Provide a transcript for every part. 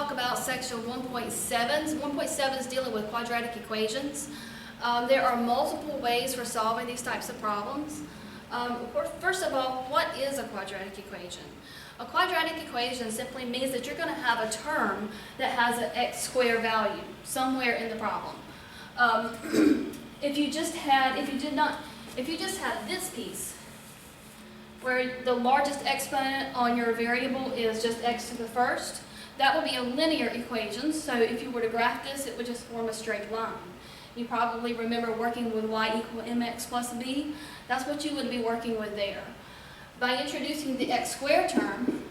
talk about section 1.7. 1.7 is dealing with quadratic equations. There are multiple ways for solving these types of problems. First of all, what is a quadratic equation? A quadratic equation simply means that you're going to have a term that has an x squared value somewhere in the problem. If you just had this piece, where the largest exponent on your variable is just x to the first, that would be a linear equation. So if you were to graph this, it would just form a straight line. You probably remember working with y equal mx plus b. That's what you would be working with there. By introducing the x squared term,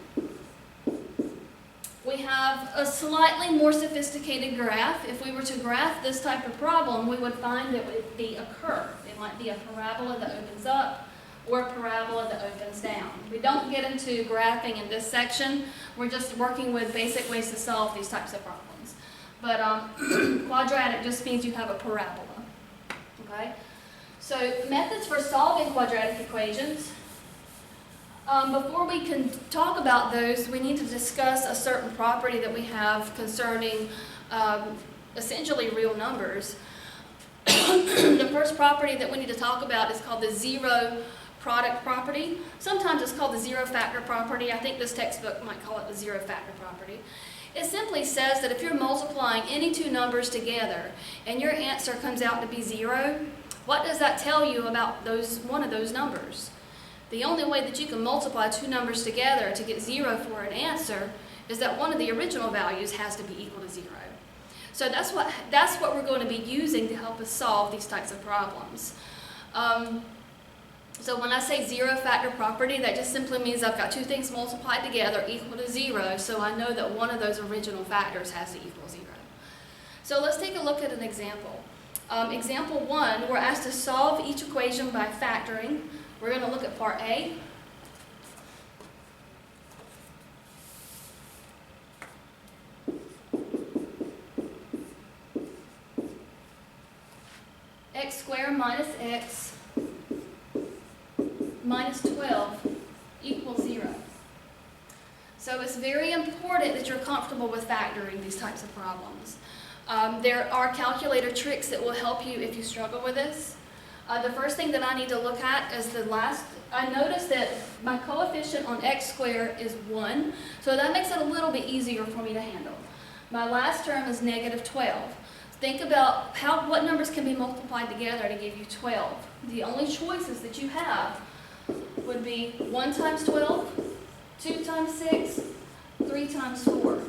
we have a slightly more sophisticated graph. If we were to graph this type of problem, we would find that it would be a curve. It might be a parabola that opens up or a parabola that opens down. We don't get into graphing in this section. We're just working with basic ways to solve these types of problems. But quadratic just means you have a parabola. Okay? So methods for solving quadratic equations. Before we can talk about those, we need to discuss a certain property that we have concerning essentially real numbers. The first property that we need to talk about is called the zero product property. Sometimes it's called the zero factor property. I think this textbook might call it the zero factor property. It simply says that if you're multiplying any two numbers together and your answer comes out to be 0, what does that tell you about one of those numbers? The only way that you can multiply two numbers together to get 0 for an answer is that one of the original values has to be equal to 0. So that's what we're going to be using to help us solve these types of problems. So when I say zero factor property, that just simply means I've got two things multiplied together equal to 0, so I know that one of those original factors has to equal 0. So let's take a look at an example. Example 1, we're asked to solve each equation by factoring. We're going to look at part A. X squared minus x minus 12 equals 0. So it's very important that you're comfortable with factoring these types of problems. There are calculator tricks that will help you if you struggle with this. The first thing that I need to look at is I noticed that my coefficient on x squared is 1, so that makes it a little bit easier for me to handle. My last term is negative 12. Think about what numbers can be multiplied together to give you 12. The only choices that you have would be 1 times 12, 2 times 6, 3 times 4.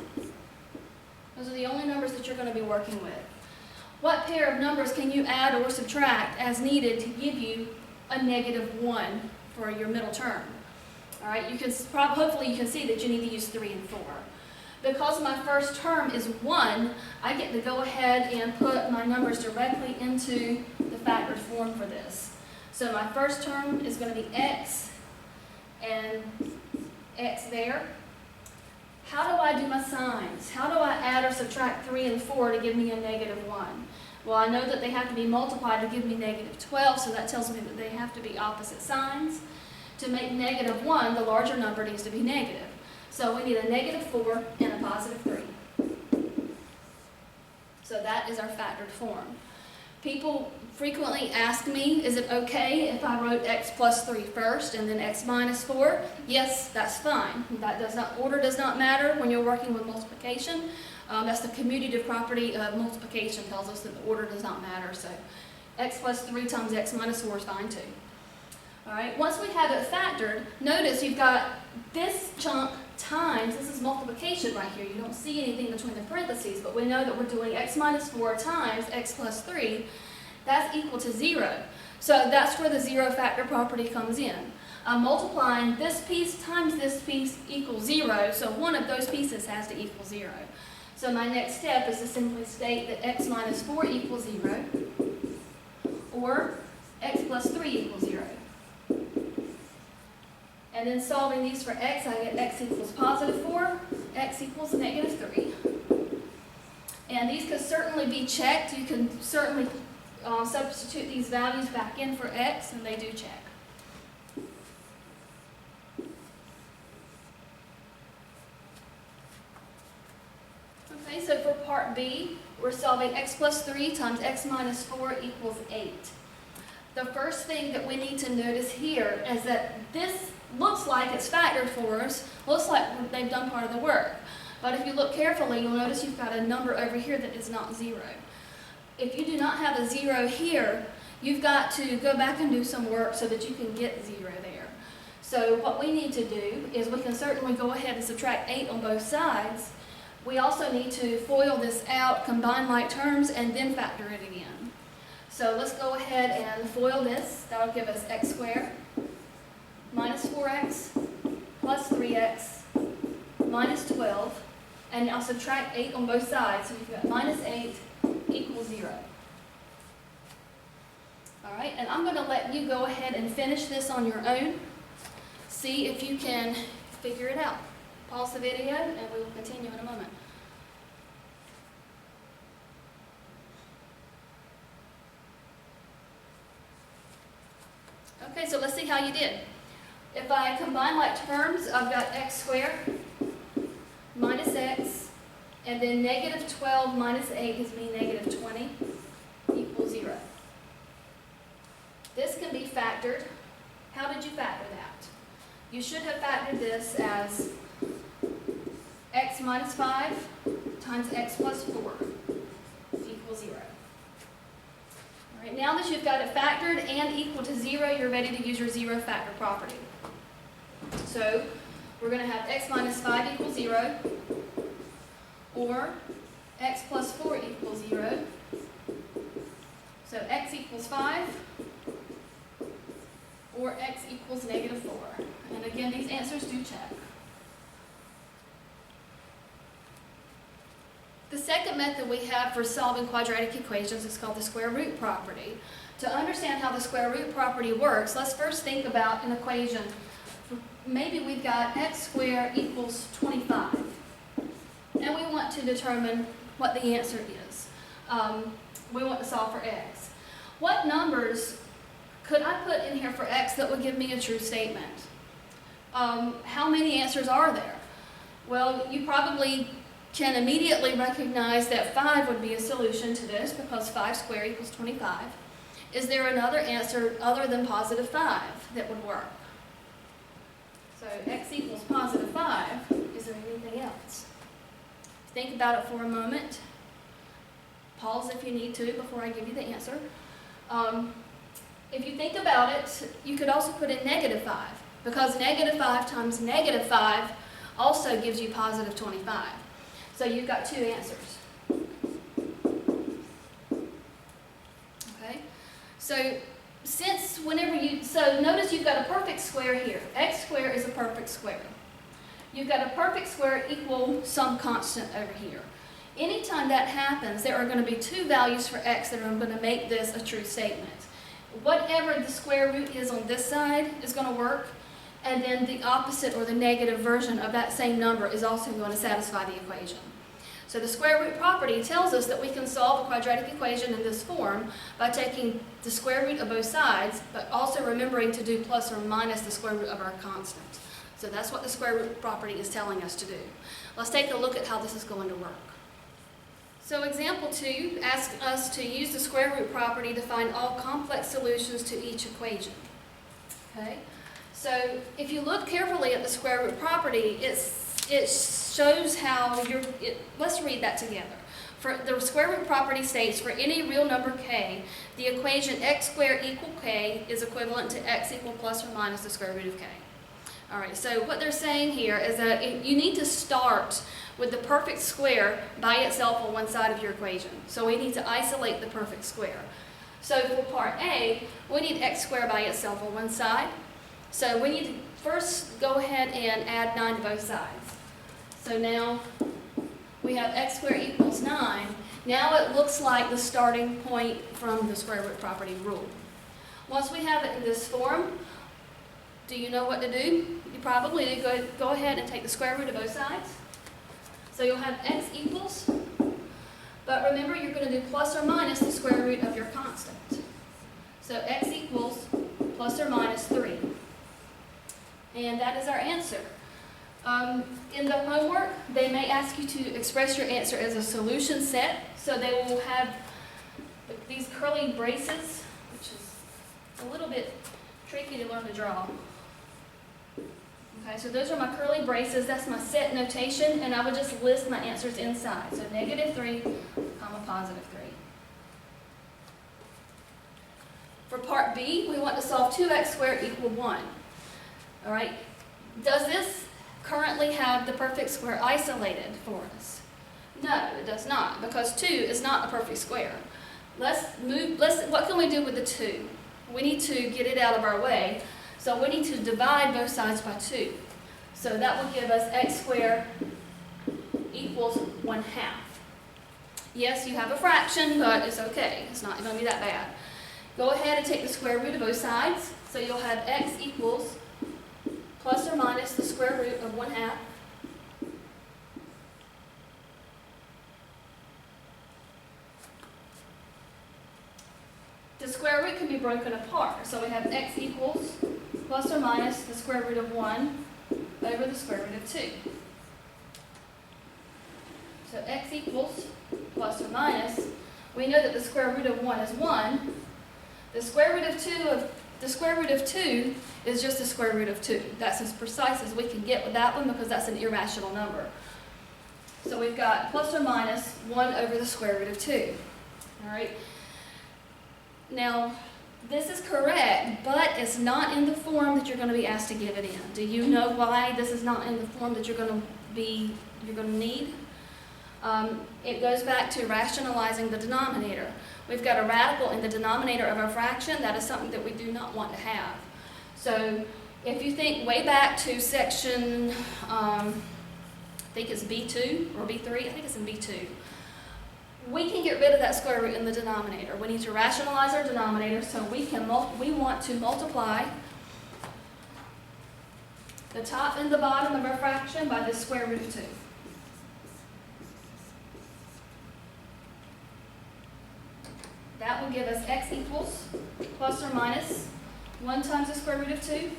Those are the only numbers that you're going to be working with. What pair of numbers can you add or subtract as needed to give you a negative 1 for your middle term? All right, hopefully you can see that you need to use 3 and 4. Because my first term is 1, I get to go ahead and put my numbers directly into the factored form for this. So my first term is going to be x and x there. How do I do my signs? How do I add or subtract 3 and 4 to give me a negative 1? Well, I know that they have to be multiplied to give me negative 12, so that tells me that they have to be opposite signs. To make negative 1, the larger number needs to be negative. So we need a negative 4 and a positive 3. So that is our factored form. People frequently ask me, is it okay if I wrote x plus 3 first and then x minus 4? Yes, that's fine. Order does not matter when you're working with multiplication. That's the commutative property of multiplication, tells us that the order does not matter. So x plus 3 times x minus 4 is fine too. All right, once we have it factored, notice you've got this chunk times, this is multiplication right here. You don't see anything between the parentheses, but we know that we're doing x minus 4 times x plus 3. That's equal to 0. So that's where the zero factor property comes in. I'm multiplying this piece times this piece equals 0, so one of those pieces has to equal 0. So my next step is to simply state that x minus 4 equals 0, or x plus 3 equals 0. And then solving these for x, I get x equals positive 4, x equals negative 3. And these could certainly be checked. You can certainly substitute these values back in for x, and they do check. Okay, so for part B, we're solving x plus 3 times x minus 4 equals 8. The first thing that we need to notice here is that this looks like it's factored for us, looks like they've done part of the work. But if you look carefully, you'll notice you've got a number over here that is not 0. If you do not have a 0 here, you've got to go back and do some work so that you can get 0 there. So what we need to do is we can certainly go ahead and subtract 8 on both sides. We also need to FOIL this out, combine like terms, and then factor it again. So let's go ahead and FOIL this. That'll give us x squared minus 4x plus 3x minus 12. And I'll subtract 8 on both sides. So you've got minus 8 equals 0. All right, and I'm going to let you go ahead and finish this on your own. See if you can figure it out. Pause the video and we will continue in a moment. Okay, so let's see how you did. If I combine like terms, I've got x squared minus x, and then negative 12 minus 8 gives me negative 20 equals 0. This can be factored. How did you factor that? You should have factored this as x minus 5 times x plus 4 equals 0. All right, now that you've got it factored and equal to 0, you're ready to use your zero factor property. So we're going to have x minus 5 equals 0, or x plus 4 equals 0. So x equals 5, or x equals negative 4. And again, these answers do check. The second method we have for solving quadratic equations is called the square root property. To understand how the square root property works, let's first think about an equation. Maybe we've got x squared equals 25. And we want to determine what the answer is. We want to solve for x. What numbers could I put in here for x that would give me a true statement? How many answers are there? Well, you probably can immediately recognize that 5 would be a solution to this because 5 squared equals 25. Is there another answer other than positive 5 that would work? So x equals positive 5. Is there anything else? Think about it for a moment. Pause if you need to before I give you the answer. If you think about it, you could also put in negative 5, because negative 5 times negative 5 also gives you positive 25. So you've got two answers. Okay? So notice you've got a perfect square here. X squared is a perfect square. You've got a perfect square equal some constant over here. Anytime that happens, there are going to be two values for x that are going to make this a true statement. Whatever the square root is on this side is going to work, and then the opposite or the negative version of that same number is also going to satisfy the equation. So the square root property tells us that we can solve a quadratic equation in this form by taking the square root of both sides, but also remembering to do plus or minus the square root of our constant. So that's what the square root property is telling us to do. Let's take a look at how this is going to work. So example 2 asks us to use the square root property to find all complex solutions to each equation. Okay? So if you look carefully at the square root property, it shows how let's read that together. For the square root property states for any real number k, the equation x squared equal k is equivalent to x equal plus or minus the square root of k. All right, so what they're saying here is that you need to start with the perfect square by itself on one side of your equation. So we need to isolate the perfect square. So for part A, we need x squared by itself on one side. So we need to first go ahead and add 9 to both sides. So now we have x squared equals 9. Now it looks like the starting point from the square root property rule. Once we have it in this form, do you know what to do? You probably go ahead and take the square root of both sides. So you'll have x equals, but remember you're going to do plus or minus the square root of your constant. So x equals plus or minus 3. And that is our answer. In the homework, they may ask you to express your answer as a solution set. So they will have these curly braces, which is a little bit tricky to learn to draw. Okay, so those are my curly braces. That's my set notation, and I would just list my answers inside. So -3, comma, +3. For part B, we want to solve 2x squared equal 1. All right, does this currently have the perfect square isolated for us? No, it does not, because 2 is not a perfect square. What can we do with the 2? We need to get it out of our way. So we need to divide both sides by 2. So that will give us x squared equals 1/2. Yes, you have a fraction, but it's okay. It's not going to be that bad. Go ahead and take the square root of both sides. So you'll have x equals plus or minus the square root of 1/2. The square root can be broken apart. So we have x equals plus or minus the square root of 1 over the square root of 2. So x equals plus or minus. We know that the square root of 1 is 1. The square root of 2 is just the square root of 2. That's as precise as we can get with that one because that's an irrational number. So we've got plus or minus 1 over the square root of 2. All right. Now, this is correct, but it's not in the form that you're going to be asked to give it in. Do you know why this is not in the form that you're going to need? It goes back to rationalizing the denominator. We've got a radical in the denominator of our fraction. That is something that we do not want to have. So if you think way back to section, I think it's B2 or B3, I think it's in B2. We can get rid of that square root in the denominator. We need to rationalize our denominator, so we want to multiply the top and the bottom of our fraction by the square root of 2. That will give us x equals plus or minus 1 times the square root of 2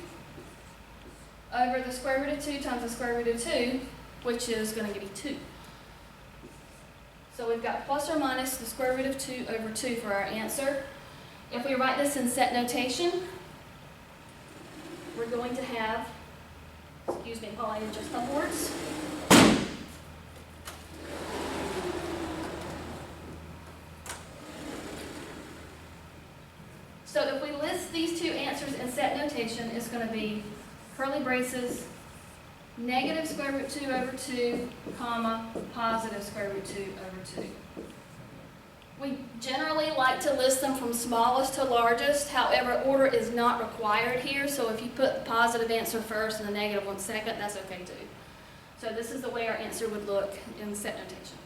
over the square root of 2 times the square root of 2, which is going to give you 2. So we've got plus or minus the square root of 2 over 2 for our answer. If we write this in set notation, we're going to have, excuse me while I adjust my boards. So if we list these two answers in set notation, it's going to be curly braces, negative square root 2 over 2, comma, positive square root 2 over 2. We generally like to list them from smallest to largest. However, order is not required here. So if you put the positive answer first and the negative one second, that's okay too. So this is the way our answer would look in set notation.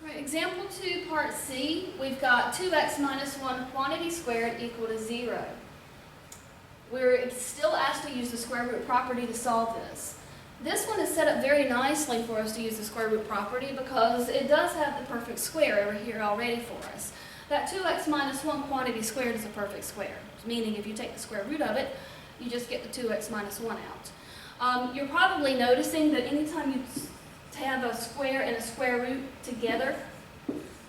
All right, example 2, part C, we've got 2x minus 1 quantity squared equal to 0. We're still asked to use the square root property to solve this. This one is set up very nicely for us to use the square root property because it does have the perfect square over here already for us. That 2x minus 1 quantity squared is a perfect square, meaning if you take the square root of it, you just get the 2x minus 1 out. You're probably noticing that anytime you have a square and a square root together,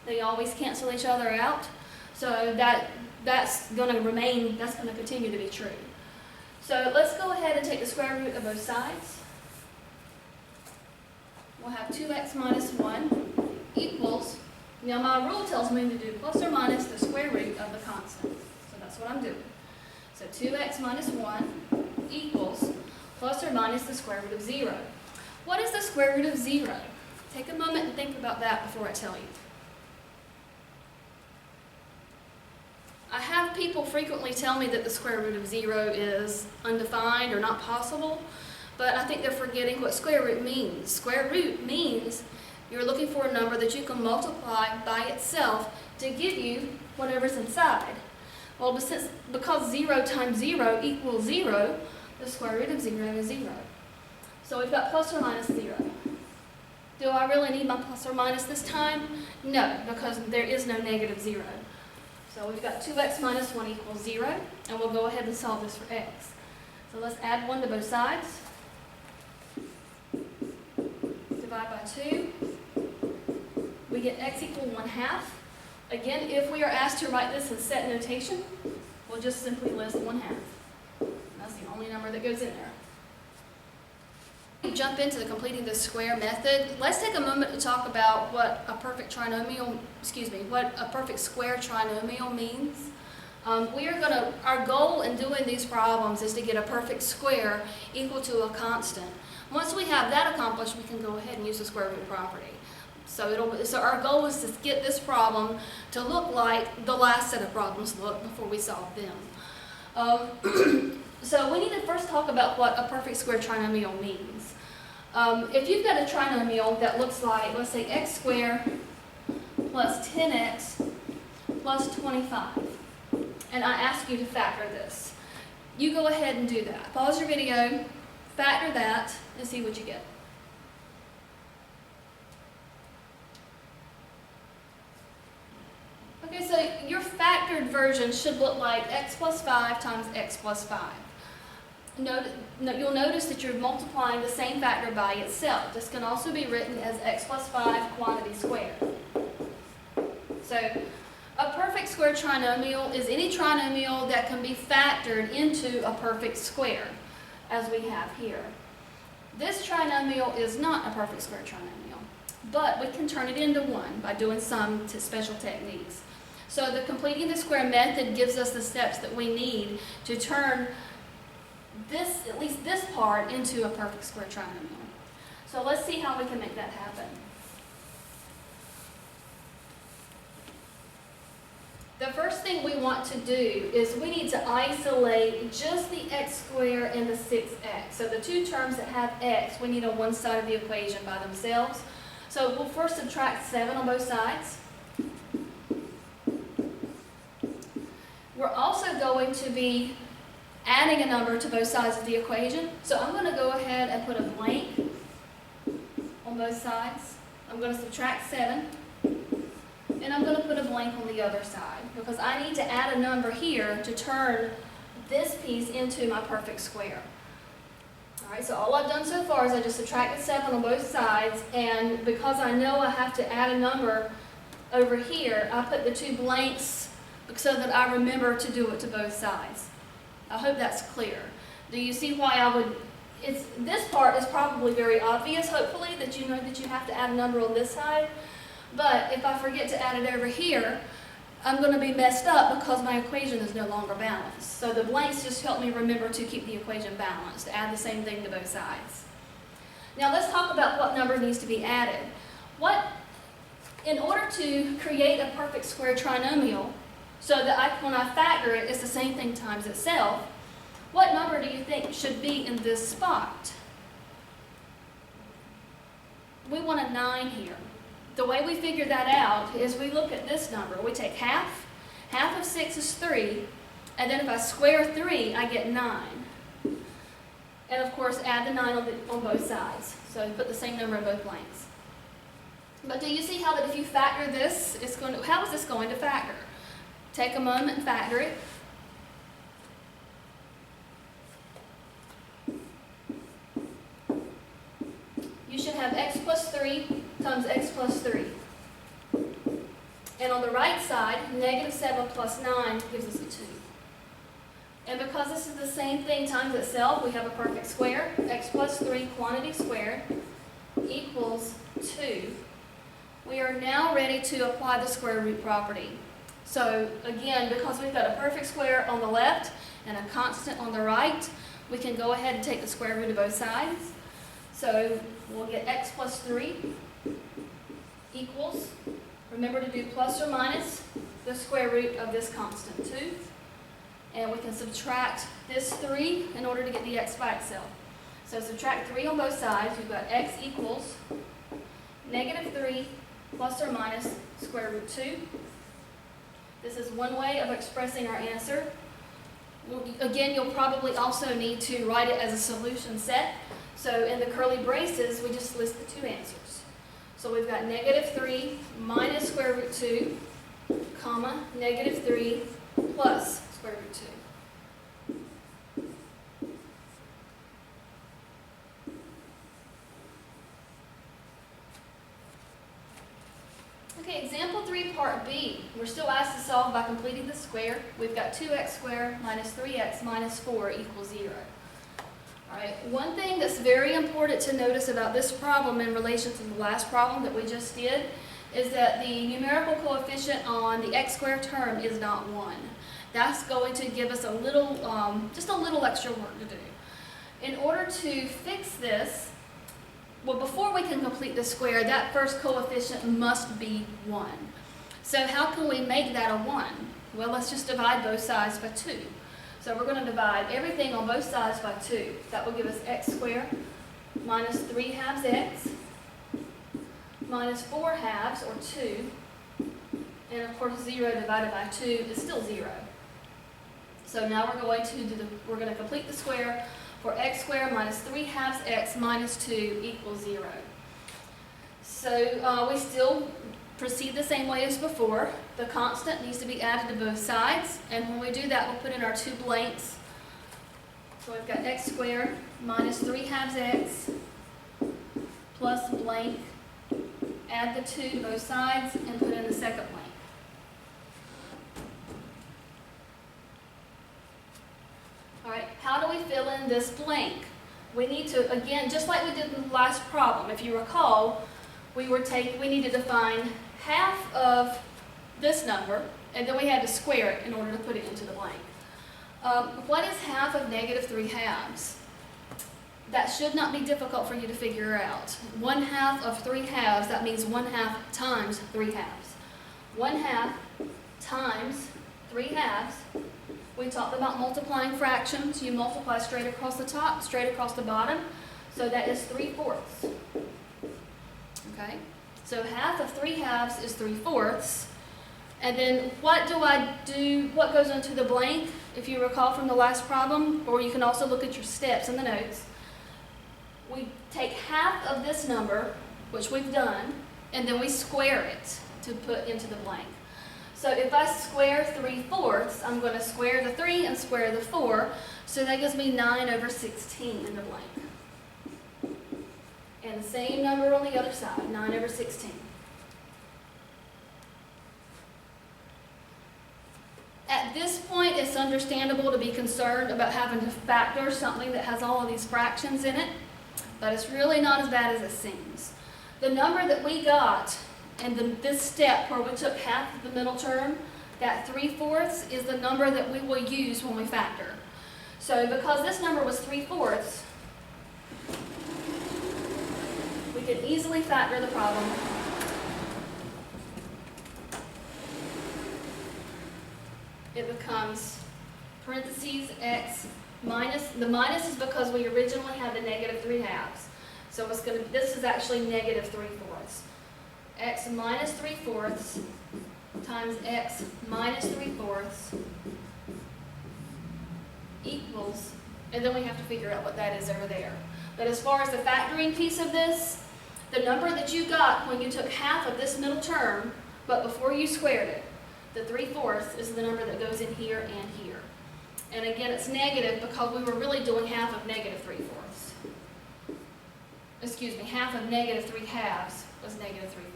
they always cancel each other out. So that's going to continue to be true. So let's go ahead and take the square root of both sides. We'll have 2x minus 1 equals, now my rule tells me to do plus or minus the square root of the constant. So that's what I'm doing. So 2x minus 1 equals plus or minus the square root of 0. What is the square root of 0? Take a moment and think about that before I tell you. I have people frequently tell me that the square root of 0 is undefined or not possible, but I think they're forgetting what square root means. Square root means you're looking for a number that you can multiply by itself to give you whatever's inside. Well, because 0 times 0 equals 0, the square root of 0 is 0. So we've got plus or minus 0. Do I really need my plus or minus this time? No, because there is no negative 0. So we've got 2x minus 1 equals 0, and we'll go ahead and solve this for x. So let's add 1 to both sides. divide by 2. We get x equal 1/2. Again, if we are asked to write this in set notation, we'll just simply list 1/2. That's the only number that goes in there. Jump into the completing the square method. Let's take a moment to talk about what a perfect square trinomial means. Our goal in doing these problems is to get a perfect square equal to a constant. Once we have that accomplished, we can go ahead and use the square root property. So our goal is to get this problem to look like the last set of problems looked before we solved them. So we need to first talk about what a perfect square trinomial means. If you've got a trinomial that looks like, let's say, x squared plus 10x plus 25, and I ask you to factor this, you go ahead and do that. Pause your video, factor that, and see what you get. Okay, so your factored version should look like x plus 5 times x plus 5. You'll notice that you're multiplying the same factor by itself. This can also be written as x plus 5 quantity squared. So a perfect square trinomial is any trinomial that can be factored into a perfect square, as we have here. This trinomial is not a perfect square trinomial, but we can turn it into one by doing some special techniques. So the completing the square method gives us the steps that we need to turn this, at least this part, into a perfect square trinomial. So let's see how we can make that happen. The first thing we want to do is we need to isolate just the x squared and the 6x. So the two terms that have x, we need on one side of the equation by themselves. So we'll first subtract 7 on both sides. We're also going to be adding a number to both sides of the equation. So I'm going to go ahead and put a blank on both sides. I'm going to subtract 7. And I'm going to put a blank on the other side because I need to add a number here to turn this piece into my perfect square. Alright, so all I've done so far is I just subtracted 7 on both sides, and because I know I have to add a number over here, I put the two blanks so that I remember to do it to both sides. I hope that's clear. Do you see why I would... this part is probably very obvious, hopefully, that you know that you have to add a number on this side. But if I forget to add it over here, I'm going to be messed up because my equation is no longer balanced. So the blanks just help me remember to keep the equation balanced, to add the same thing to both sides. Now let's talk about what number needs to be added. In order to create a perfect square trinomial, so that when I factor it, it's the same thing times itself, what number do you think should be in this spot? We want a 9 here. The way we figure that out is we look at this number. We take half. Half of 6 is 3. And then if I square 3, I get 9. And of course, add the 9 on both sides. So you put the same number in both blanks. But do you see how that if you factor this, how is this going to factor? Take a moment and factor it. You should have x plus 3 times x plus 3. And on the right side, negative 7 plus 9 gives us a 2. And because this is the same thing times itself, we have a perfect square. X plus 3 quantity squared equals 2. We are now ready to apply the square root property. So again, because we've got a perfect square on the left and a constant on the right, we can go ahead and take the square root of both sides. So we'll get x plus 3 equals, remember to do plus or minus the square root of this constant, 2. And we can subtract this 3 in order to get the x by itself. So subtract 3 on both sides. You've got x equals negative 3 plus or minus square root 2. This is one way of expressing our answer. Again, you'll probably also need to write it as a solution set. So in the curly braces, we just list the two answers. So we've got negative 3 minus square root 2, comma, negative 3 plus square root 2. Okay, example 3, part B. We're still asked to solve by completing the square. We've got 2x squared minus 3x minus 4 equals 0. All right, one thing that's very important to notice about this problem in relation to the last problem that we just did is that the numerical coefficient on the x squared term is not 1. That's going to give us a little, just a little extra work to do. In order to fix this, well, before we can complete the square, that first coefficient must be 1. So how can we make that a 1? Well, let's just divide both sides by 2. So we're going to divide everything on both sides by 2. That will give us x squared minus 3 halves x minus 4 halves, or 2. And of course, 0 divided by 2 is still 0. So now we're going to complete the square for x squared minus 3 halves x minus 2 equals 0. So we still proceed the same way as before. The constant needs to be added to both sides, and when we do that, we'll put in our 2 blanks. So we've got x squared minus 3 halves x plus blank. Add the 2 to both sides and put in the second blank. All right, how do we fill in this blank? We need to, again, just like we did in the last problem, if you recall, we needed to find half of this number, and then we had to square it in order to put it into the blank. What is half of negative 3 halves? That should not be difficult for you to figure out. 1/2 of 3 halves, that means 1/2 times 3 halves. 1/2 times 3 halves. We talked about multiplying fractions. You multiply straight across the top, straight across the bottom. So that is 3/4. Okay? So half of 3 halves is 3/4. And then what goes into the blank, if you recall from the last problem, or you can also look at your steps in the notes. We take half of this number, which we've done, and then we square it to put into the blank. So if I square 3/4, I'm going to square the 3 and square the 4, so that gives me 9/16 in the blank. And the same number on the other side, 9/16. At this point, it's understandable to be concerned about having to factor something that has all of these fractions in it, but it's really not as bad as it seems. The number that we got in this step where we took half of the middle term, that 3/4 is the number that we will use when we factor. So because this number was 3/4, we can easily factor the problem. It becomes parentheses x minus, the minus is because we originally had the negative 3 halves. So this is actually negative 3/4. X minus 3/4 times x minus 3/4 equals, and then we have to figure out what that is over there. But as far as the factoring piece of this, the number that you got when you took half of this middle term, but before you squared it, the 3/4 is the number that goes in here and here. And again, it's negative because we were really doing half of negative 3/4. Excuse me, half of negative 3 halves was negative 3/4.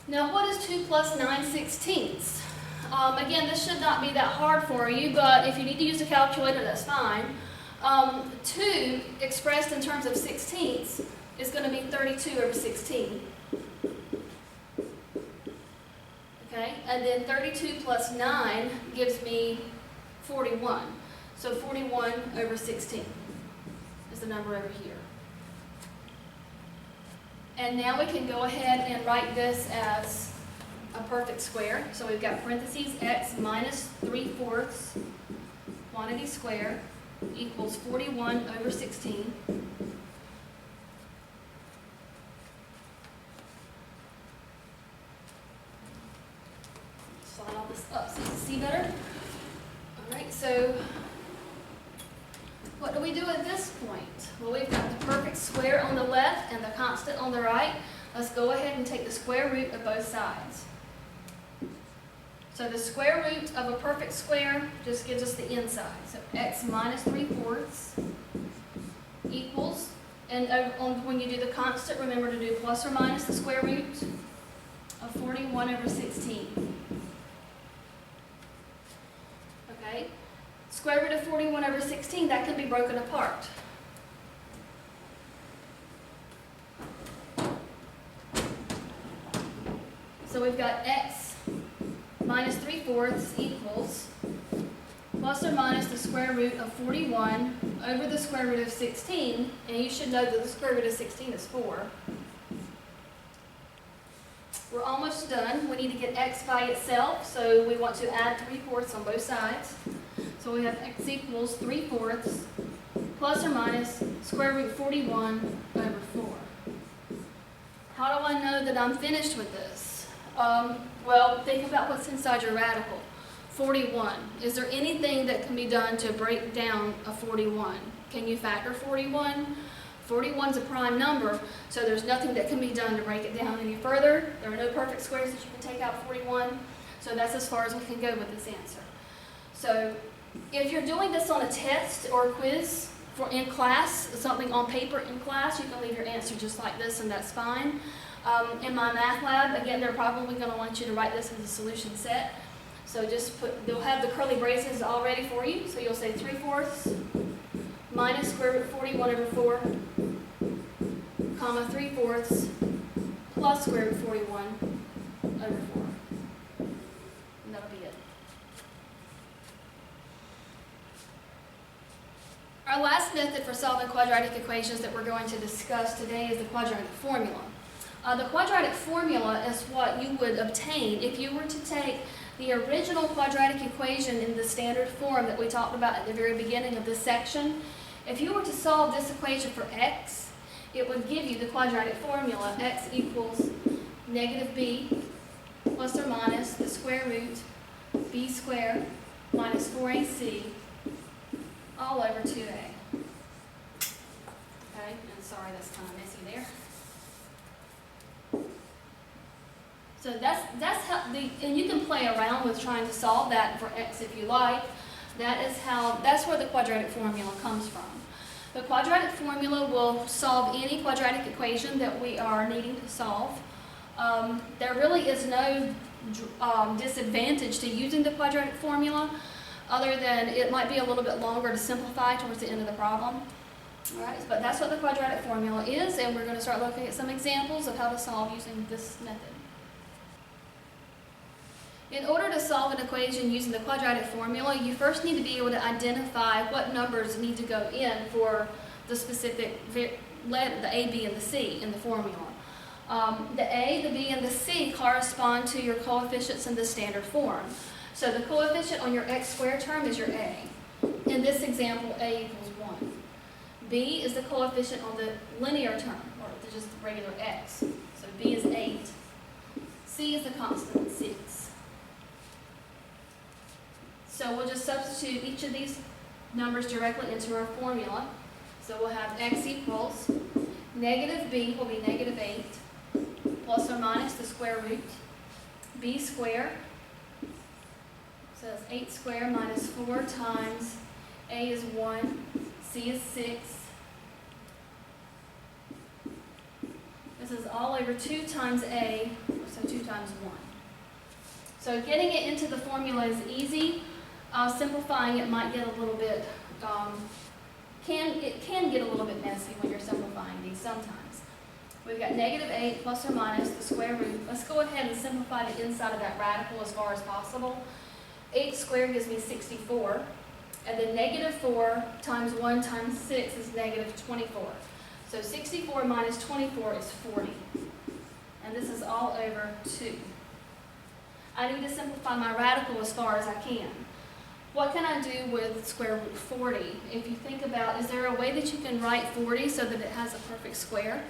Now, what is 2 plus 9/16? Again, this should not be that hard for you, but if you need to use a calculator, that's fine. 2 expressed in terms of 16ths is going to be 32/16. Okay, and then 32 plus 9 gives me 41. So 41/16 is the number over here. And now we can go ahead and write this as a perfect square. So we've got parentheses x minus 3/4 quantity square equals 41/16. Slide all this up so you can see better. All right, so what do we do at this point? Well, we've got the perfect square on the left and the constant on the right. Let's go ahead and take the square root of both sides. So the square root of a perfect square just gives us the inside. So x minus 3/4 equals, And when you do the constant, remember to do plus or minus the square root of 41 over 16. Okay? Square root of 41 over 16, that can be broken apart. So we've got x minus 3/4 equals plus or minus the square root of 41 over the square root of 16, and you should know that the square root of 16 is 4. We're almost done. We need to get x by itself, so we want to add 3/4 on both sides. So we have x equals 3/4 plus or minus square root 41 over 4. How do I know that I'm finished with this? Well, think about what's inside your radical. 41. Is there anything that can be done to break down a 41? Can you factor 41? 41 is a prime number, so there's nothing that can be done to break it down any further. There are no perfect squares that you can take out 41, so that's as far as we can go with this answer. So if you're doing this on a test or a quiz in class, something on paper in class, you can leave your answer just like this, and that's fine. In my math lab, again, they're probably going to want you to write this as a solution set. So just they'll have the curly braces all ready for you. So you'll say 3/4 minus square root 41 over 4, comma 3/4 plus square root 41 over 4. And that'll be it. Our last method for solving quadratic equations that we're going to discuss today is the quadratic formula. The quadratic formula is what you would obtain if you were to take the original quadratic equation in the standard form that we talked about at the very beginning of this section. If you were to solve this equation for x, it would give you the quadratic formula. X equals negative b plus or minus the square root b squared minus 4ac all over 2a. Okay, and sorry that's kind of messy there. So that's how and you can play around with trying to solve that for x if you like. That's where the quadratic formula comes from. The quadratic formula will solve any quadratic equation that we are needing to solve. There really is no disadvantage to using the quadratic formula, other than it might be a little bit longer to simplify towards the end of the problem. All right, but that's what the quadratic formula is, and we're going to start looking at some examples of how to solve using this method. In order to solve an equation using the quadratic formula, you first need to be able to identify what numbers need to go in for the specific letter, the A, B, and the C in the formula. The A, the B, and the C correspond to your coefficients in the standard form. So the coefficient on your x squared term is your A. In this example, A equals 1. B is the coefficient on the linear term, or just regular x. So B is 8. C is the constant, 6. So we'll just substitute each of these numbers directly into our formula. So we'll have x equals negative b will be negative 8 plus or minus the square root b squared. So that's 8 squared minus 4 times a is 1, c is 6. This is all over 2 times a, so 2 times 1. So getting it into the formula is easy. Simplifying it might get a little bit, it can get a little bit messy when you're simplifying these sometimes. We've got negative 8 plus or minus the square root. Let's go ahead and simplify the inside of that radical as far as possible. 8 squared gives me 64. And then negative 4 times 1 times 6 is negative 24. So 64 minus 24 is 40. And this is all over 2. I need to simplify my radical as far as I can. What can I do with square root 40? If you think about, is there a way that you can write 40 so that it has a perfect square?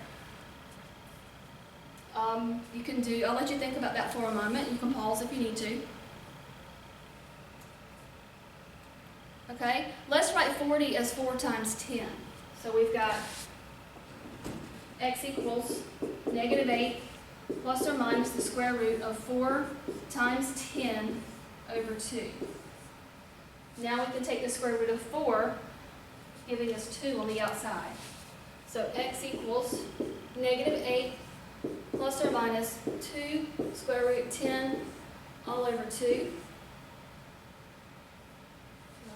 You can do, I'll let you think about that for a moment. You can pause if you need to. Okay, let's write 40 as 4 times 10. So we've got x equals negative 8 plus or minus the square root of 4 times 10 over 2. Now we can take the square root of 4, giving us 2 on the outside. So x equals negative 8 plus or minus 2 square root 10 all over 2.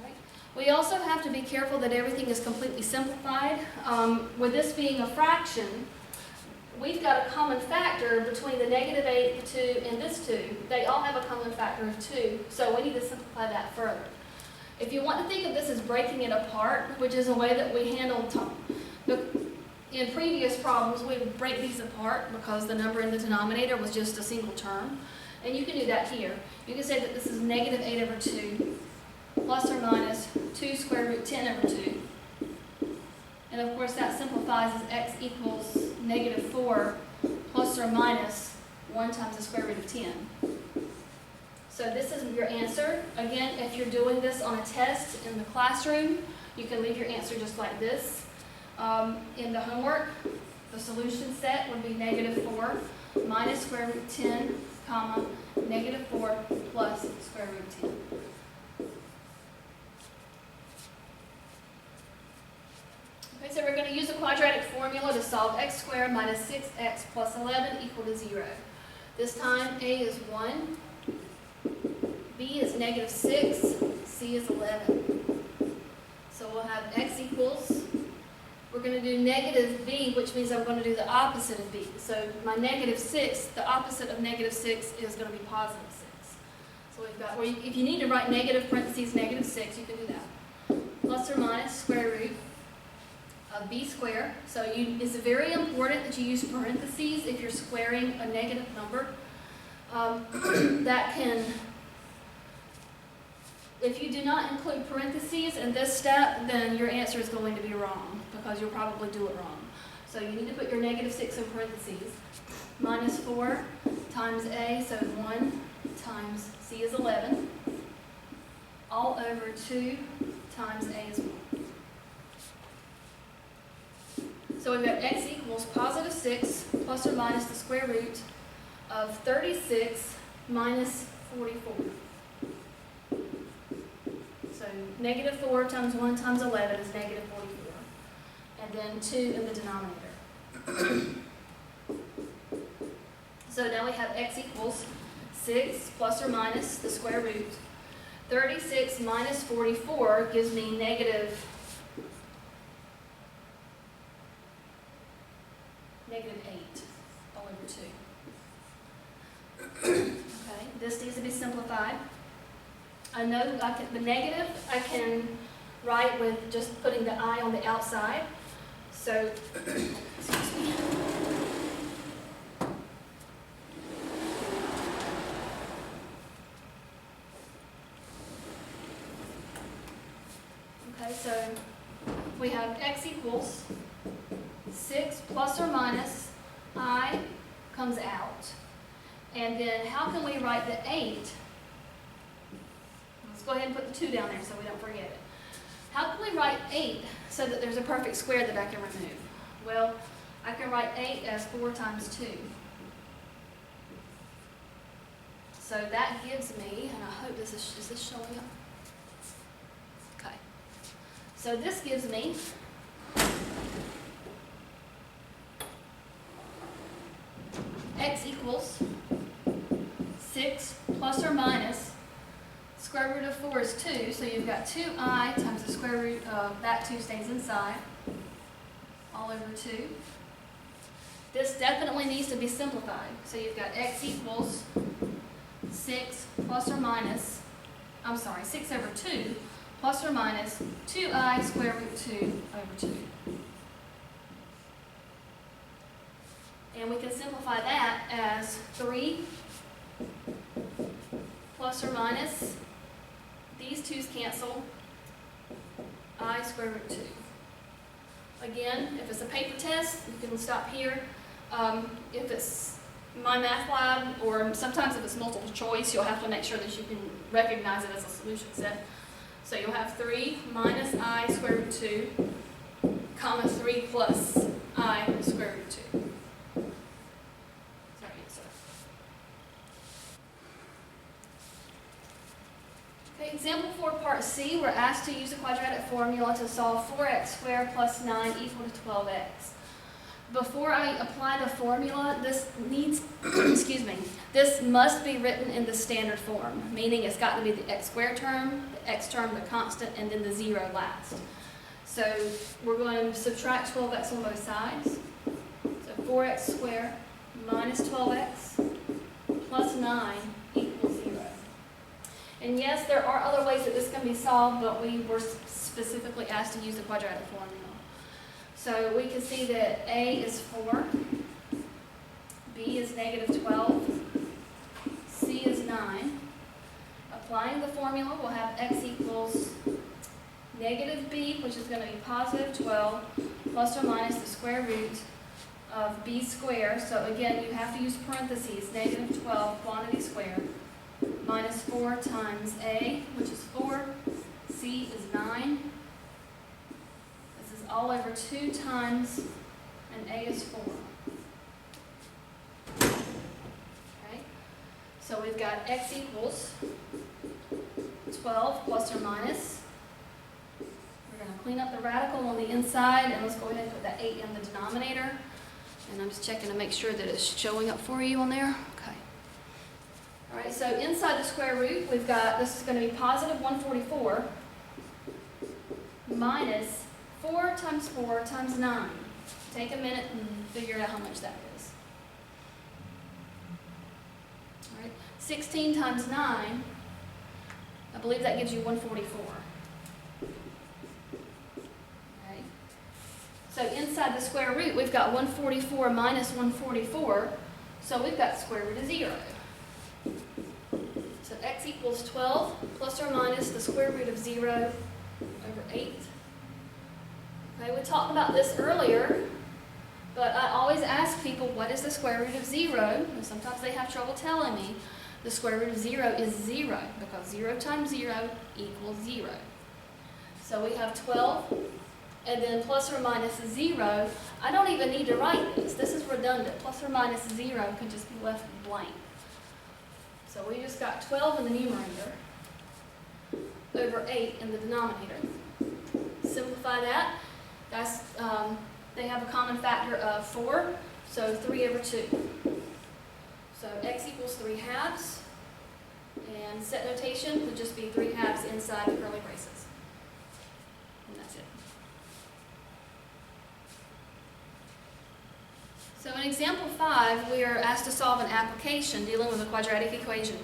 Right. We also have to be careful that everything is completely simplified. With this being a fraction, we've got a common factor between the negative 8, the 2, and this 2. They all have a common factor of 2, so we need to simplify that further. If you want to think of this as breaking it apart, which is a way that we handled in previous problems, we would break these apart because the number in the denominator was just a single term. And you can do that here. You can say that this is negative 8 over 2 plus or minus 2 square root 10 over 2. And of course that simplifies as x equals negative 4 plus or minus 1 times the square root of 10. So this is your answer. Again, if you're doing this on a test in the classroom, you can leave your answer just like this. In the homework, the solution set would be negative 4 minus square root 10, comma, negative 4 plus square root 10. Okay, so we're going to use a quadratic formula to solve x squared minus 6x plus 11 equal to 0. This time a is 1, b is negative 6, c is 11. So we'll have x equals, we're going to do negative b, which means I'm going to do the opposite of b. So my negative 6, the opposite of negative 6 is going to be positive 6. So we've got, if you need to write negative parentheses negative 6, you can do that. Plus or minus square root of b squared. So it's very important that you use parentheses if you're squaring a negative number. That can, if you do not include parentheses in this step, then your answer is going to be wrong because you'll probably do it wrong. So you need to put your negative 6 in parentheses. Minus 4 times a, so 1 times c is 11, all over 2 times a is 1. So we've got x equals positive 6 plus or minus the square root of 36 minus 44. So negative 4 times 1 times 11 is negative 44. And then 2 in the denominator. So now we have x equals 6 plus or minus the square root. 36 minus 44 gives me negative 8 all over 2. Okay, this needs to be simplified. I know the negative I can write with just putting the I on the outside. So, excuse me. Okay, so we have x equals 6 plus or minus I comes out. And then how can we write the 8? Let's go ahead and put the 2 down there so we don't forget it. How can we write 8 so that there's a perfect square that I can remove? Well, I can write 8 as 4 times 2. So that gives me, and I hope is this showing up? Okay. So this gives me x equals 6 plus or minus square root of 4 is 2, so you've got 2i times the square root of that 2 stays inside, all over 2. This definitely needs to be simplified. So you've got x equals 6 plus or minus, 6 over 2 plus or minus 2i square root 2 over 2. And we can simplify that as 3 plus or minus, these 2's cancel, I square root 2. Again, if it's a paper test, you can stop here. If it's my math lab, or sometimes if it's multiple choice, you'll have to make sure that you can recognize it as a solution set. So you'll have 3 minus I square root 2, comma 3 plus I square root 2. Example 4, part C, we're asked to use the quadratic formula to solve 4x squared plus 9 equal to 12x. Before I apply the formula, this needs, excuse me, this must be written in the standard form, meaning it's got to be the x squared term, the x term, the constant, and then the 0 last. So we're going to subtract 12x on both sides. So 4x squared minus 12x plus 9 equals 0. And yes, there are other ways that this can be solved, but we were specifically asked to use the quadratic formula. So we can see that A is 4, B is negative 12, C is 9. Applying the formula, we'll have x equals negative b, which is going to be positive 12, plus or minus the square root of b squared. So again, you have to use parentheses, negative 12 quantity squared, minus 4 times a, which is 4, c is 9. This is all over 2 times, and a is 4. Okay, so we've got x equals 12 plus or minus. We're going to clean up the radical on the inside, and let's go ahead and put that 8 in the denominator. And I'm just checking to make sure that it's showing up for you on there. Okay. All right, so inside the square root, we've got, this is going to be positive 144 minus 4 times 4 times 9. Take a minute and figure out how much that is. All right, 16 times 9, I believe that gives you 144. Okay. So inside the square root, we've got 144 minus 144, so we've got square root of 0. So x equals 12 plus or minus the square root of 0 over 8. Okay, we talked about this earlier, but I always ask people, what is the square root of 0? And sometimes they have trouble telling me. The square root of 0 is 0, because 0 times 0 equals 0. So we have 12, and then plus or minus 0. I don't even need to write this. This is redundant. Plus or minus 0 can just be left blank. So we just got 12 in the numerator over 8 in the denominator. Simplify that. That's, they have a common factor of 4, so 3 over 2. So x equals 3 halves, and set notation would just be 3 halves inside the curly braces. And that's it. So in example 5, we are asked to solve an application dealing with a quadratic equation.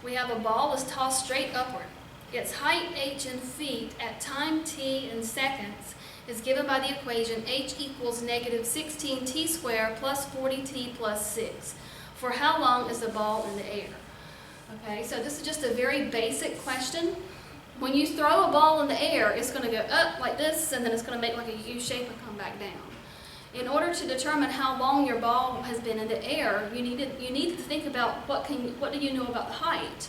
We have a ball that's tossed straight upward. Its height h in feet at time t in seconds is given by the equation h equals negative 16t squared plus 40t plus 6. For how long is the ball in the air? Okay, so this is just a very basic question. When you throw a ball in the air, it's going to go up like this, and then it's going to make like a U shape and come back down. In order to determine how long your ball has been in the air, you need to think about what do you know about the height?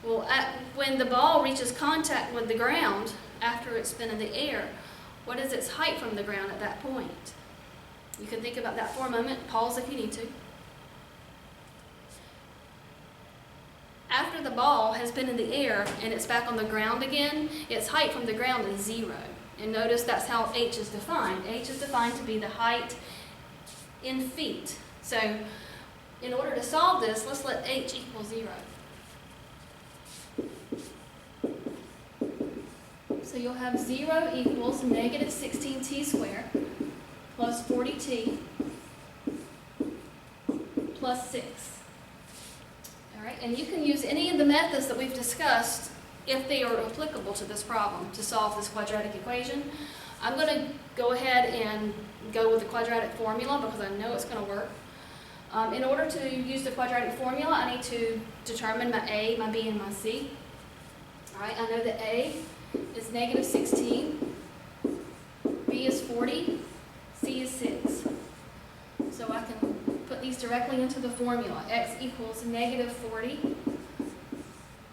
Well, when the ball reaches contact with the ground after it's been in the air, what is its height from the ground at that point? You can think about that for a moment. Pause if you need to. After the ball has been in the air and it's back on the ground again, its height from the ground is 0. And notice that's how h is defined. H is defined to be the height in feet. So in order to solve this, let's let h equal 0. So you'll have 0 equals negative 16t squared plus 40t plus 6. All right, and you can use any of the methods that we've discussed if they are applicable to this problem to solve this quadratic equation. I'm going to go ahead and go with the quadratic formula because I know it's going to work. In order to use the quadratic formula, I need to determine my a, my b, and my c. All right, I know that a is negative 16, b is 40, c is 6. So I can put these directly into the formula. X equals negative 40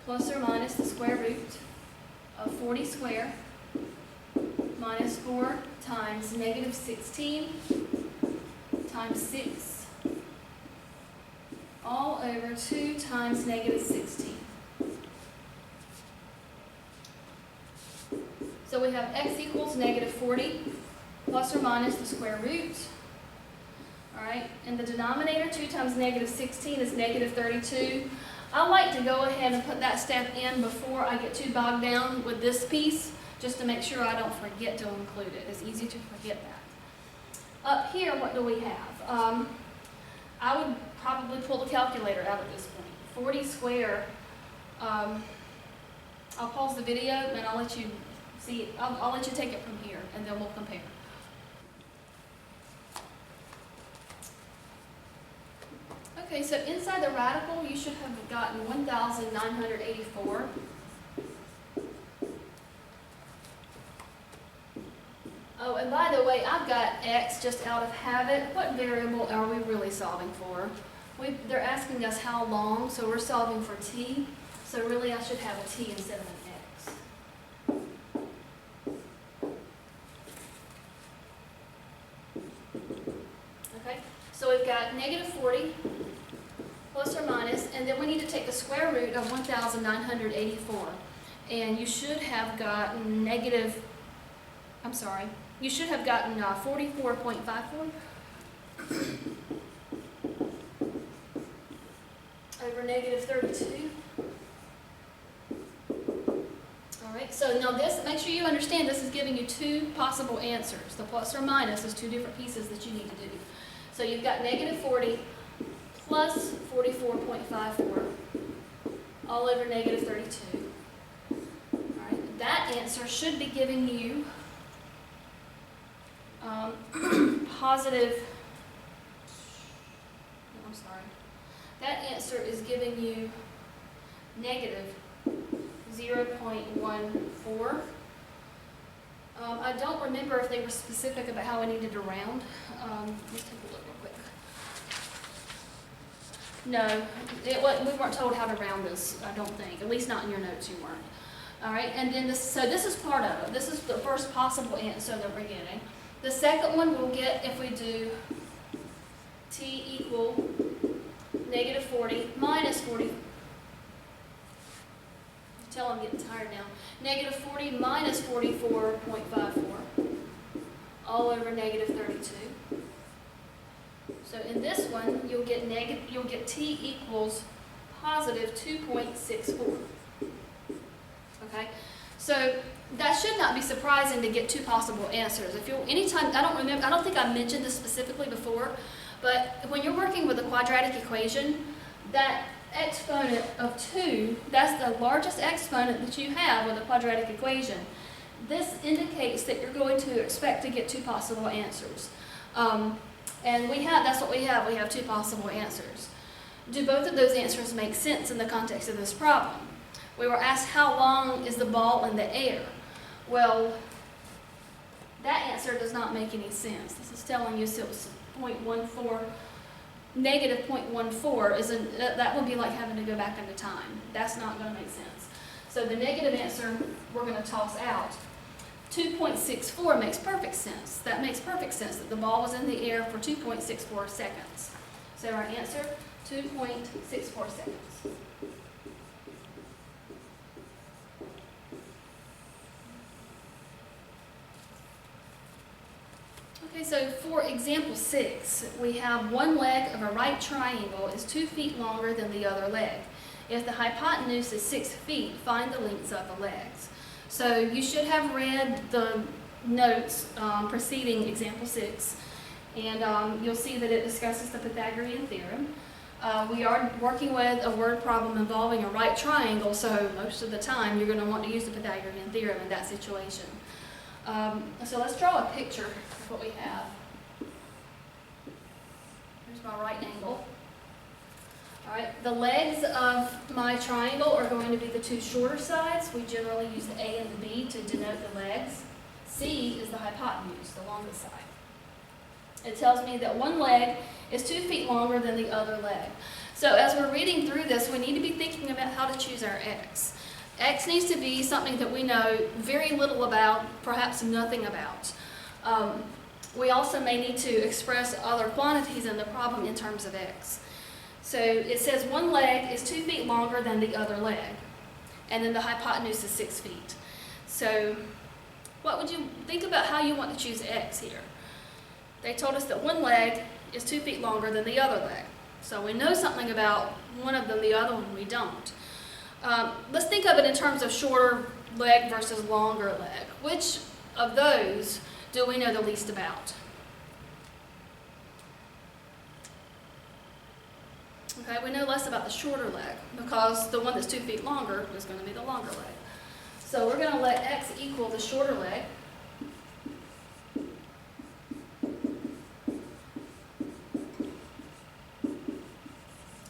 plus or minus the square root of 40 squared minus 4 times negative 16 times 6 all over 2 times negative 16. we have x equals negative 40 plus or minus the square root. All right, in the denominator, 2 times negative 16 is negative 32. I like to go ahead and put that step in before I get too bogged down with this piece, just to make sure I don't forget to include it. It's easy to forget that. Up here, what do we have? I would probably pull the calculator out at this point. 40 squared, I'll pause the video and I'll let you see it. I'll let you take it from here and then we'll compare. Okay, so inside the radical, you should have gotten 1,984. Oh, and by the way, I've got x just out of habit. What variable are we really solving for? They're asking us how long, so we're solving for t. So really, I should have a t instead of an x. Okay, so we've got negative 40 plus or minus, and then we need to take the square root of 1,984. And you should have gotten you should have gotten 44.54 over negative 32. All right, so now this, make sure you understand this is giving you two possible answers. The plus or minus is two different pieces that you need to do. So you've got negative 40 plus 44.54 all over negative 32. All right, that answer should be giving you that answer is giving you negative 0.14. I don't remember if they were specific about how I needed to round. Let's take a look real quick. No, we weren't told how to round this, I don't think. At least not in your notes you weren't. All right, and then so this is part of it. This is the first possible answer that we're getting. The second one we'll get if we do t equal negative 40 minus 40. Tell I'm getting tired now. Negative 40 minus 44.54 all over negative 32. So in this one, you'll get t equals positive 2.64. Okay, so that should not be surprising to get two possible answers. If you anytime, I don't think I mentioned this specifically before, but when you're working with a quadratic equation, that exponent of 2, that's the largest exponent that you have with a quadratic equation. This indicates that you're going to expect to get two possible answers. And that's what we have. We have two possible answers. Do both of those answers make sense in the context of this problem? We were asked how long is the ball in the air? Well, that answer does not make any sense. This is telling you so it's 0.14, negative 0.14 that would be like having to go back into time. That's not going to make sense. So the negative answer we're going to toss out. 2.64 makes perfect sense. That makes perfect sense that the ball was in the air for 2.64 seconds. So our answer, 2.64 seconds. Okay, so for example 6, we have one leg of a right triangle is 2 feet longer than the other leg. If the hypotenuse is 6 feet, find the lengths of the legs. So you should have read the notes preceding example 6, and you'll see that it discusses the Pythagorean theorem. We are working with a word problem involving a right triangle, so most of the time you're going to want to use the Pythagorean theorem in that situation. So let's draw a picture of what we have. Here's my right angle. All right, the legs of my triangle are going to be the two shorter sides. We generally use the A and the B to denote the legs. C is the hypotenuse, the longest side. It tells me that one leg is 2 feet longer than the other leg. So as we're reading through this, we need to be thinking about how to choose our x. X needs to be something that we know very little about, perhaps nothing about. We also may need to express other quantities in the problem in terms of x. So it says one leg is 2 feet longer than the other leg, and then the hypotenuse is 6 feet. So what would you think about how you want to choose x here? They told us that one leg is 2 feet longer than the other leg. So we know something about one of them, the other one we don't. Let's think of it in terms of shorter leg versus longer leg. Which of those do we know the least about? Okay, we know less about the shorter leg because the one that's 2 feet longer is going to be the longer leg. So we're going to let x equal the shorter leg.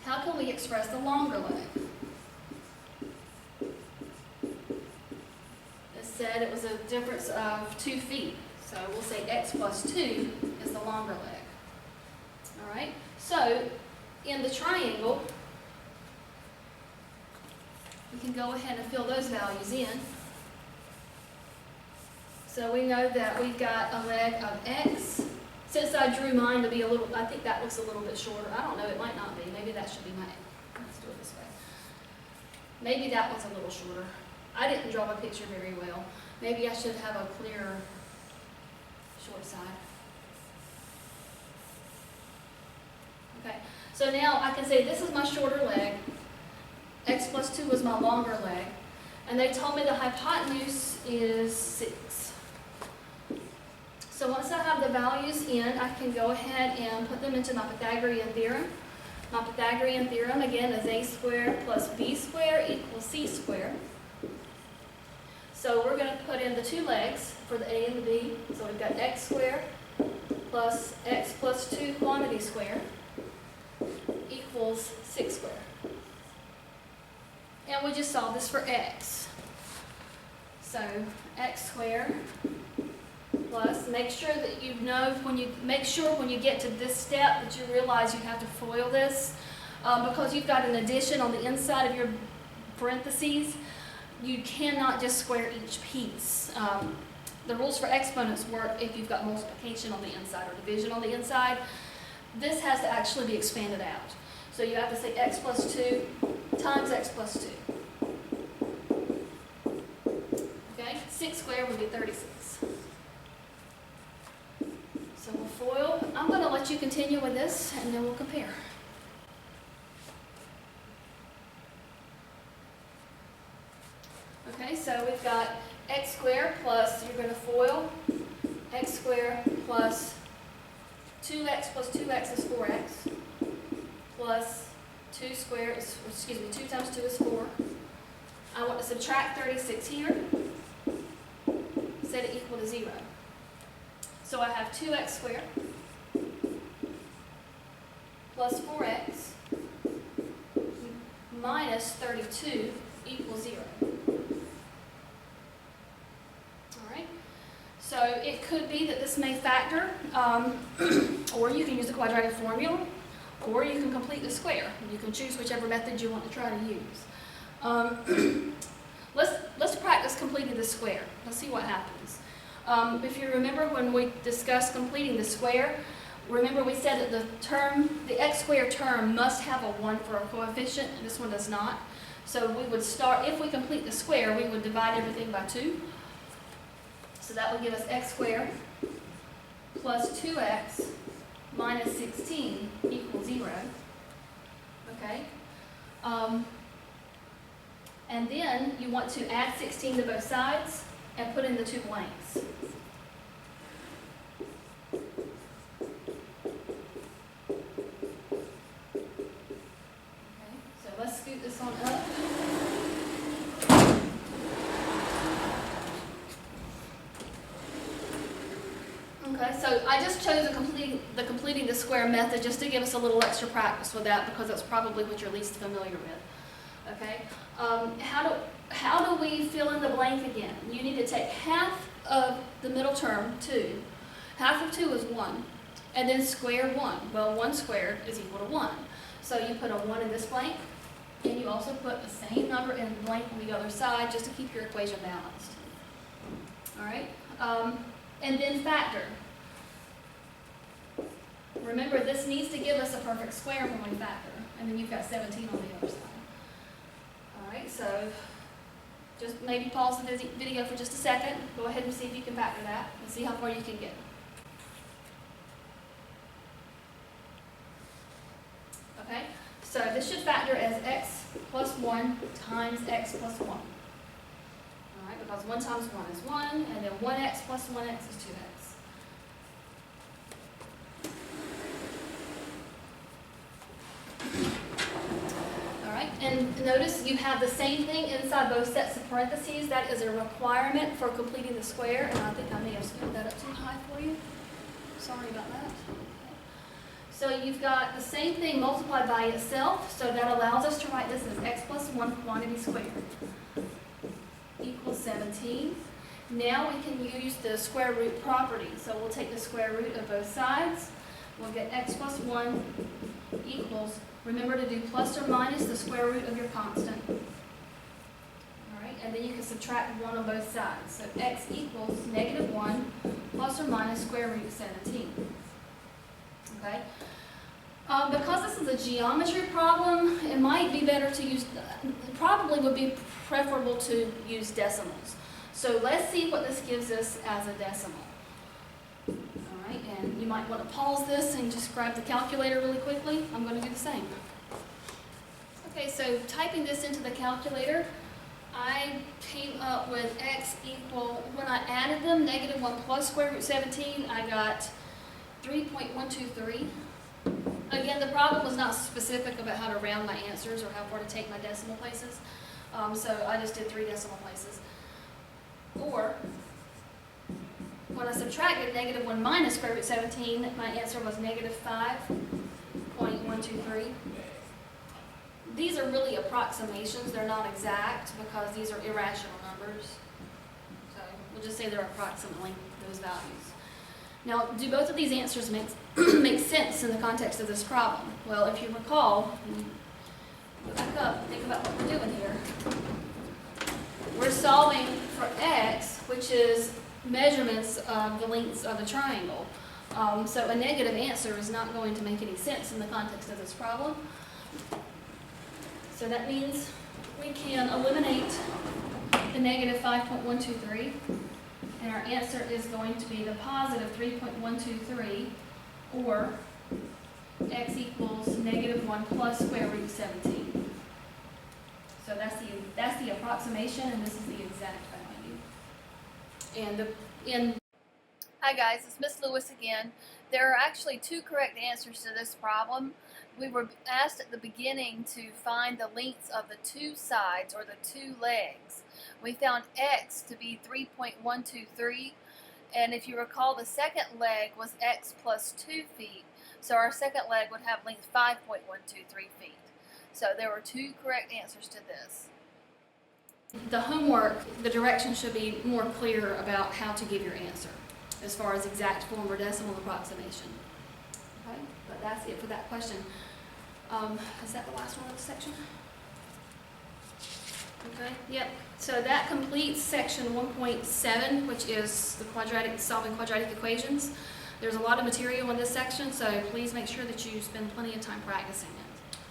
How can we express the longer leg? It said it was a difference of 2 feet. So we'll say x plus 2 is the longer leg. All right? So in the triangle, we can go ahead and fill those values in. So we know that we've got a leg of x. Since I drew mine to be a little, I think that looks a little bit shorter. I don't know, it might not be. Maybe that should be mine. Let's do it this way. Maybe that one's a little shorter. I didn't draw my picture very well. Maybe I should have a clearer short side. Okay, so now I can say this is my shorter leg. X plus 2 was my longer leg. And they told me the hypotenuse is 6. So once I have the values in, I can go ahead and put them into my Pythagorean theorem. My Pythagorean theorem, again, is a squared plus b squared equals c squared. So we're going to put in the two legs for the a and the b. So we've got x squared plus x plus 2 quantity squared equals 6 squared. And we just solve this for x. So x squared plus, make sure that you know when you get to this step that you realize you have to FOIL this because you've got an addition on the inside of your parentheses. You cannot just square each piece. The rules for exponents work if you've got multiplication on the inside or division on the inside. This has to actually be expanded out. So you have to say x plus 2 times x plus 2. Okay, 6 squared would be 36. So we'll FOIL. I'm going to let you continue with this and then we'll compare. Okay, so we've got x squared plus, you're going to FOIL, x squared plus 2x plus 2x is 4x, plus 2 squared is, 2 times 2 is 4. I want to subtract 36 here, set it equal to 0. So I have 2x squared plus 4x minus 32 equals 0. So it could be that this may factor, or you can use the quadratic formula, or you can complete the square. You can choose whichever method you want to try to use. Let's practice completing the square. Let's see what happens. If you remember when we discussed completing the square, remember we said that the x squared term must have a 1 for a coefficient, and this one does not. So we would start, if we complete the square, we would divide everything by 2. So that would give us x squared plus 2x minus 16 equals 0. Okay? And then you want to add 16 to both sides and put in the two blanks. Okay, so let's scoot this on up. Okay, so I just chose the completing the square method just to give us a little extra practice with that because that's probably what you're least familiar with. Okay, how do we fill in the blank again? You need to take half of the middle term, 2. Half of 2 is 1, and then square 1. Well, 1 squared is equal to 1. So you put a 1 in this blank, and you also put the same number in the blank on the other side just to keep your equation balanced. All right, and then factor. Remember, this needs to give us a perfect square when we factor, and then you've got 17 on the other side. All right, so Just maybe pause the video for just a second. Go ahead and see if you can factor that and see how far you can get. Okay, so this should factor as x plus 1 times x plus 1. All right, because 1 times 1 is 1, and then 1x plus 1x is 2x. And notice you have the same thing inside both sets of parentheses. That is a requirement for completing the square, and I think I may have scaled that up too high for you. Sorry about that. Okay. So you've got the same thing multiplied by itself, so that allows us to write this as x plus 1 quantity squared equals 17. Now we can use the square root property. So we'll take the square root of both sides. We'll get x plus 1 equals, remember to do plus or minus the square root of your constant. All right, and then you can subtract 1 on both sides. So x equals negative 1 plus or minus square root of 17. Okay? Because this is a geometry problem, it might be better to use, probably would be preferable to use decimals. So let's see what this gives us as a decimal. All right, and you might want to pause this and just grab the calculator really quickly. I'm going to do the same. Okay, so typing this into the calculator, I came up with x equal, when I added them, negative 1 plus square root 17, I got 3.123. Again, the problem was not specific about how to round my answers or how far to take my decimal places, so I just did 3 decimal places. Or, when I subtracted negative 1 minus square root 17, my answer was negative 5.123. These are really approximations. They're not exact because these are irrational numbers. So we'll just say they're approximately those values. Now, do both of these answers make sense in the context of this problem? Well, if you recall, go back up and think about what we're doing here. We're solving for x, which is measurements of the lengths of a triangle. So a negative answer is not going to make any sense in the context of this problem. So that means we can eliminate the negative 5.123, and our answer is going to be the positive 3.123, or x equals negative 1 plus square root 17. So that's the approximation, and this is the exact value. Hi guys, it's Miss Lewis again. There are actually 2 correct answers to this problem. We were asked at the beginning to find the lengths of the 2 sides, or the 2 legs. We found x to be 3.123, and if you recall, the second leg was x plus 2 feet, so our second leg would have length 5.123 feet. So there were 2 correct answers to this. The homework, the directions should be more clear about how to give your answer as far as exact form or decimal approximation. Okay, but that's it for that question. Is that the last one of the section? Okay, yep. So that completes section 1.7, which is the solving quadratic equations. There's a lot of material in this section, so please make sure that you spend plenty of time practicing it.